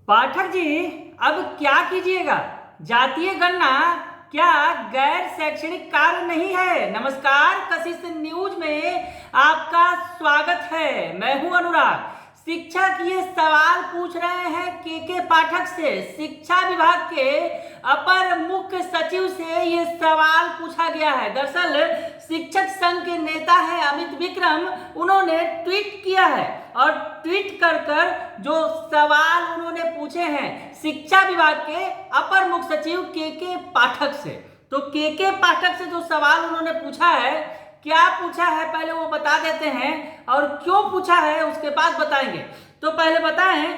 पाठक जी, अब क्या कीजिएगा? जातीय गणना क्या गैर शैक्षणिक कार्य नहीं है? नमस्कार, कशिश न्यूज में आपका स्वागत है। मैं हूं अनुराग। शिक्षक ये सवाल पूछ रहे हैं के पाठक से। शिक्षा विभाग के अपर मुख्य सचिव से ये सवाल पूछा गया है। दरअसल शिक्षक संघ के नेता हैं अमित विक्रम, उन्होंने ट्वीट किया है और ट्वीट कर जो सवाल उन्होंने पूछे हैं शिक्षा विभाग के अपर मुख्य सचिव के पाठक से। तो के पाठक से जो सवाल उन्होंने पूछा है, क्या पूछा है पहले वो बता देते हैं और क्यों पूछा है उसके बाद बताएंगे। तो पहले बताएं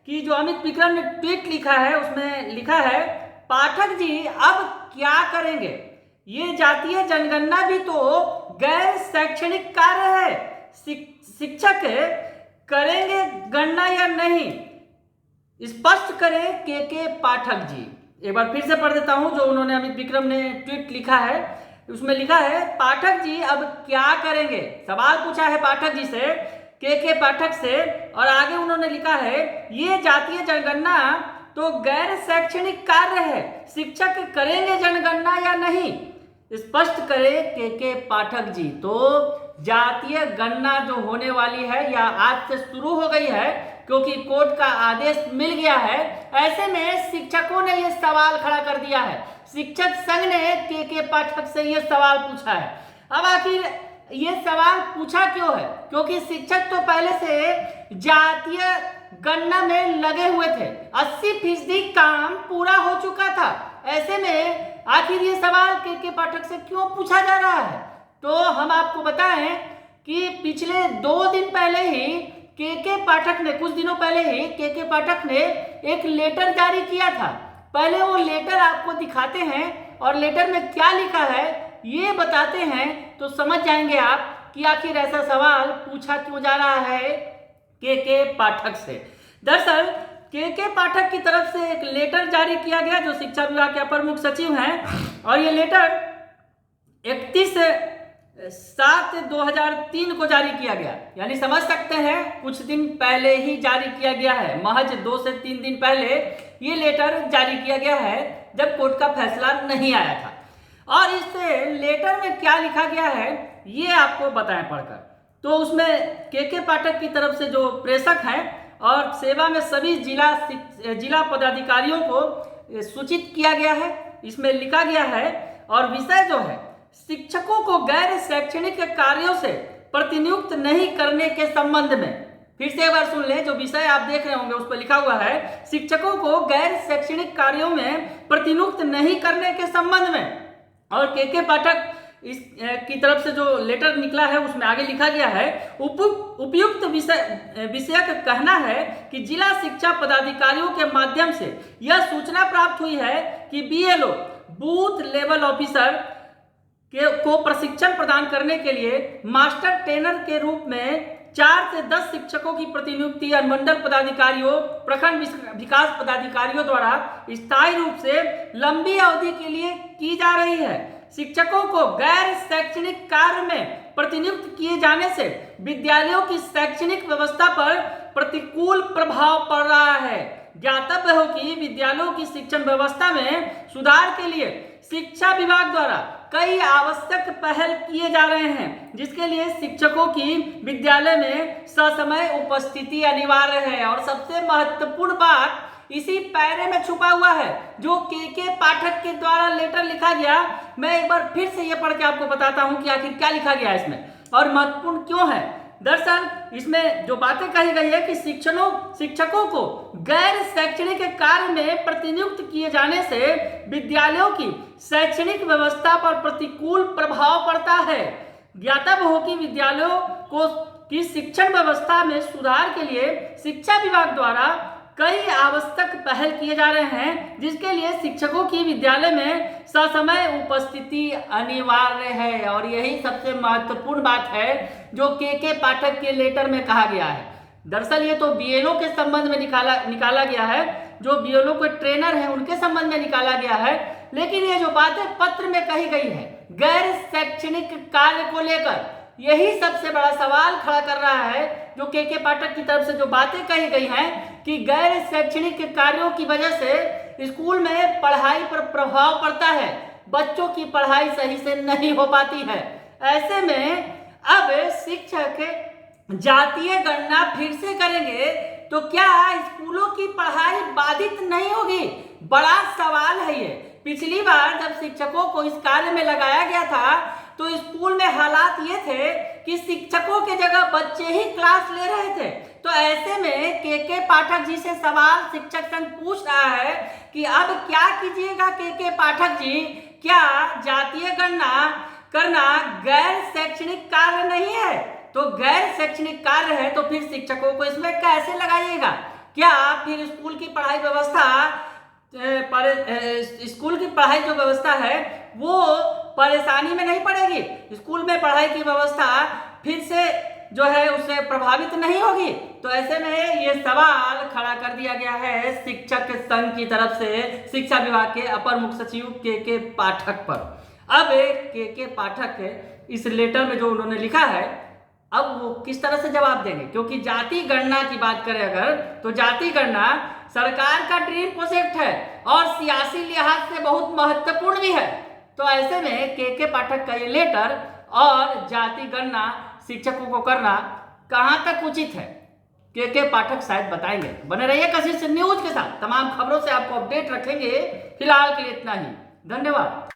कि जो अमित विक्रम ने ट्वीट लिखा है उसमें लिखा है, पाठक जी अब क्या करेंगे? ये जातीय जनगणना भी तो गैर शैक्षणिक कार्य है। शिक्षक करेंगे गणना या नहीं, स्पष्ट करें के पाठक जी। एक बार फिर से पढ़ देता हूं जो उन्होंने अमित विक्रम ने ट्वीट लिखा है। उसमें लिखा है, पाठक जी अब क्या करेंगे? सवाल पूछा है पाठक जी से, के पाठक से, और आगे उन्होंने लिखा है ये जातीय जनगणना तो गैर शैक्षणिक कार्य है। शिक्षक करेंगे जनगणना या नहीं, स्पष्ट करें के पाठक जी। तो जातीय गणना जो होने वाली है या आज से शुरू हो गई है क्योंकि कोर्ट का आदेश मिल गया है। ऐसे में शिक्षकों ने यह सवाल खड़ा कर दिया है। शिक्षक संघ ने के पाठक से यह सवाल पूछा है। अब आखिर ये सवाल पूछा क्यों है? क्योंकि शिक्षक तो पहले से जातीय गणना में लगे हुए थे, 80% काम पूरा हो चुका था। ऐसे में आखिर ये सवाल के पाठक से क्यों पूछा जा रहा है? तो हम आपको बताएं कि पिछले 2 दिन पहले ही के पाठक ने, कुछ दिनों पहले ही के पाठक ने एक लेटर जारी किया था। पहले वो लेटर आपको दिखाते हैं और लेटर में क्या लिखा है ये बताते हैं, तो समझ जाएंगे आप कि आखिर ऐसा सवाल पूछा क्यों जा रहा है के पाठक से। दरअसल के पाठक की तरफ से एक लेटर जारी किया गया जो शिक्षा विभाग के अपर मुख्य सचिव हैं, और ये लेटर 31/7/2003 को जारी किया गया। यानी समझ सकते हैं कुछ दिन पहले ही जारी किया गया है। महज 2 से 3 दिन पहले ये लेटर जारी किया गया है जब कोर्ट का फैसला नहीं आया था। और इस लेटर में क्या लिखा गया है ये आपको बताएं पढ़कर। तो उसमें के पाठक की तरफ से जो प्रेषक हैं और सेवा में सभी जिला पदाधिकारियों को सूचित किया गया है। इसमें लिखा गया है, और विषय जो है शिक्षकों को गैर शैक्षणिक कार्यों से प्रतिनियुक्त नहीं करने के संबंध में। फिर से एक बार सुन लें, जो विषय आप देख रहे होंगे उस पर लिखा हुआ है शिक्षकों को गैर शैक्षणिक कार्यों में प्रतिनियुक्त नहीं करने के संबंध में। और के पाठक इस की तरफ से जो लेटर निकला है उसमें आगे लिखा गया है, उपयुक्त विषय का कहना है कि जिला शिक्षा पदाधिकारियों के माध्यम से यह सूचना प्राप्त हुई है कि बीएलओ बूथ लेवल ऑफिसर को प्रशिक्षण प्रदान करने के लिए मास्टर ट्रेनर के रूप में 4 से 10 शिक्षकों की प्रतिनियुक्ति अनुमंडल पदाधिकारियों, प्रखंड विकास पदाधिकारियों द्वारा स्थायी रूप से लंबी अवधि के लिए की जा रही है। शिक्षकों को गैर शैक्षणिक कार्य में प्रतिनियुक्त किए जाने से विद्यालयों की शैक्षणिक व्यवस्था पर प्रतिकूल प्रभाव पड़ रहा है। ज्ञातव्य हो कि विद्यालयों की शिक्षण व्यवस्था में सुधार के लिए शिक्षा विभाग द्वारा कई आवश्यक पहल किए जा रहे हैं, जिसके लिए शिक्षकों की विद्यालय में ससमय उपस्थिति अनिवार्य है। और सबसे महत्वपूर्ण बात इसी पैरे में छुपा हुआ है जो के पाठक के द्वारा लेटर लिखा गया। मैं एक बार फिर से ये पढ़ के आपको बताता हूं कि आखिर क्या लिखा गया है इसमें और महत्वपूर्ण क्यों है। दरअसल इसमें जो बातें कही गई है कि शिक्षकों को गैर शैक्षणिक कार्य में प्रतिनियुक्त किए जाने से विद्यालयों की शैक्षणिक व्यवस्था पर प्रतिकूल प्रभाव पड़ता है। ज्ञातव्य हो कि विद्यालयों की शिक्षण व्यवस्था में सुधार के लिए शिक्षा विभाग द्वारा कई आवश्यक पहल किए जा रहे हैं, जिसके लिए शिक्षकों की विद्यालय में ससमय उपस्थिति अनिवार्य है। और यही सबसे महत्वपूर्ण बात है जो के पाठक के लेटर में कहा गया है। दरअसल ये तो बीएलओ के संबंध में निकाला गया है, जो बीएलओ के ट्रेनर हैं उनके संबंध में निकाला गया है। लेकिन ये जो बातें पत्र में कही गई है गैर शैक्षणिक कार्य को लेकर, यही सबसे बड़ा सवाल खड़ा कर रहा है। जो के पाठक की तरफ से जो बातें कही गई हैं कि गैर शैक्षणिक कार्यों की वजह से स्कूल में पढ़ाई पर प्रभाव पड़ता है, बच्चों की पढ़ाई सही से नहीं हो पाती है। ऐसे में अब शिक्षक जातीय गणना फिर से करेंगे तो क्या स्कूलों की पढ़ाई बाधित नहीं होगी? बड़ा सवाल है ये। पिछली बार जब शिक्षकों को इस कार्य में लगाया गया था तो स्कूल में हालात ये थे कि शिक्षकों के जगह बच्चे ही क्लास ले रहे थे। तो ऐसे में के पाठक जी से सवाल शिक्षक संघ पूछ रहा है कि अब क्या कीजिएगा के पाठक जी? क्या जातीय गणना करना गैर शैक्षणिक कार्य नहीं है? तो गैर शैक्षणिक कार्य है तो फिर शिक्षकों को इसमें कैसे लगाइएगा? क्या फिर स्कूल की पढ़ाई व्यवस्था स्कूल की पढ़ाई जो व्यवस्था है वो परेशानी में नहीं पड़ेगी? स्कूल में पढ़ाई की व्यवस्था फिर से जो है उससे प्रभावित नहीं होगी? तो ऐसे में ये सवाल खड़ा कर दिया गया है शिक्षक संघ की तरफ से शिक्षा विभाग के अपर मुख्य सचिव के पाठक पर। अब के पाठक इस लेटर में जो उन्होंने लिखा है अब वो किस तरह से जवाब देंगे, क्योंकि जाति गणना की बात करें अगर तो जाति गणना सरकार का ड्रीम प्रोजेक्ट है और सियासी लिहाज से बहुत महत्वपूर्ण भी है। तो ऐसे में के पाठक का ये लेटर और जाति गणना शिक्षकों को करना कहां तक उचित है, के पाठक शायद बताएंगे। बने रहिए कशिश न्यूज के साथ, तमाम खबरों से आपको अपडेट रखेंगे। फिलहाल के लिए इतना ही, धन्यवाद।